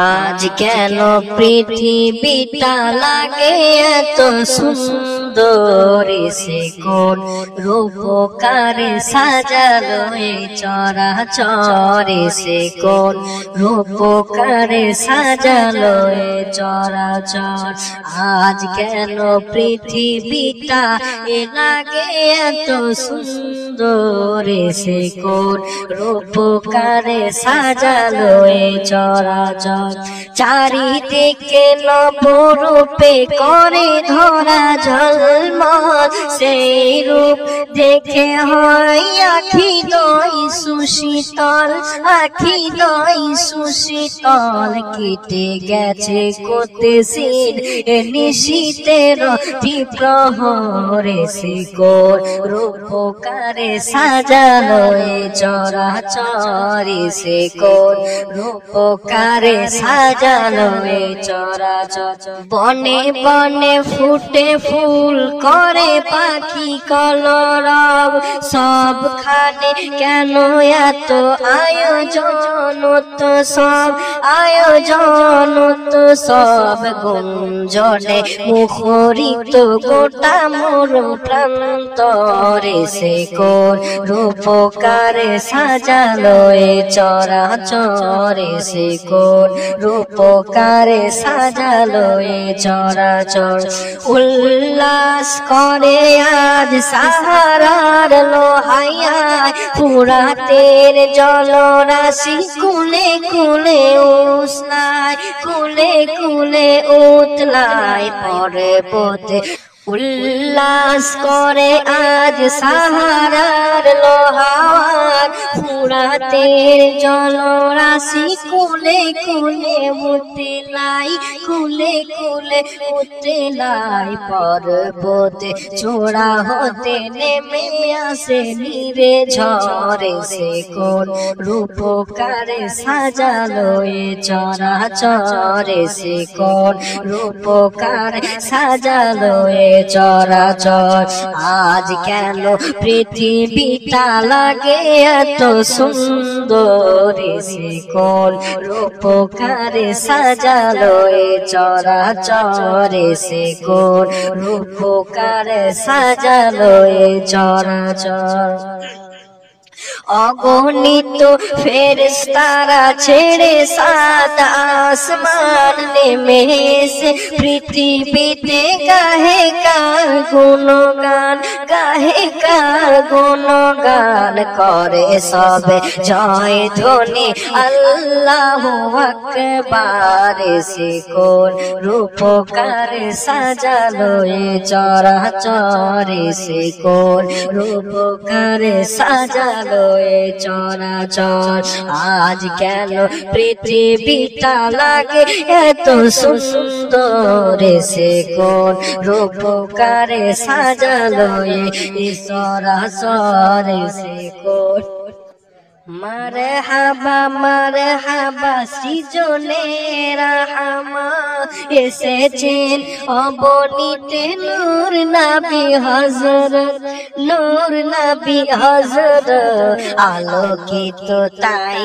আজ কেন পৃথিবীটা লাগে এত সুন্দর, সে কোন রূপকারে সাজালো এই চরাচরে, সে কোন রূপকারে সাজালো এই চরাচর। আজ কেন পৃথিবীটা লাগে এত সুন্দর, সে কোন রূপকারে সাজালো এই চরাচর। চারিদিকে নবরূপে করে ধরা ঝলমল, সেই রূপ দেখে হয় আখি দই সুশীতল, আখি দই সুশীতল। কেটে গেছে কতদিন নিশীতের প্রহরে, সে কোন রূপকারে সাজালো এই চরাচরে, সে কোন রূপকারে সাজালো এই চরাচর। বনে বনে ফুটে ফুল করে পাখি কলরব, সবখানে কেন এত আয়োজন, তো সব আয়োজন, তো সব গুঞ্জনে মুখরিত গোটা মোর প্রান্তরে, সে কোন রূপকারে সাজালো এই চরাচরে, সে কোন রূপকারে সাজালো এই চরাচর। উল্লাস করে আজ সাহারার লোহাইয়ায় ফুরাতের জলরাশি, কুলে কুলে উসলায়, কুলে কুলে উতলায় পর্বতে। উল্লাস করে আজ সাহারার লোহার ফুরাতের জলরাশি, কুলে কুলে উতলাই, কুলে কুলে উতলাই পর্বতে। চূড়া হতে নেমে আসে নীরে ঝরে, সে কোন রূপকারে সাজালো এ চরাচরে, সে কোন রূপকারে সাজালো এ চরাচর। আজ কেন পৃথিবীটা লাগে এত সুন্দর, সে কোন রূপকারে সাজালো এ চরাচরে, সে কোন রূপকারে সাজালো এ চরাচর। অগণিত ফেরেশতারা ছেড়ে সাত আসমান নেমে এসে পৃথিবীতে গাহে কার গুণগান, গাহে কার গুণগান। করে সবে জয় ধ্বনি আল্লাহু আকবার, সে কোন রূপকারে সাজালো এ চরাচরে, সে কোন রূপকারে সাজালো এ চরাচর। আজ কেন পৃথিবীটা লাগে এত সুন্দর, সে কোন রূপকারে সাজালো এ চরাচরে, সে কোন। মারহাবা মারহাবা সৃজনের রহমান, এসেছেন অবনীতে নূর নবী হযরত, নূর নবী হযরত। আলোকিত তাই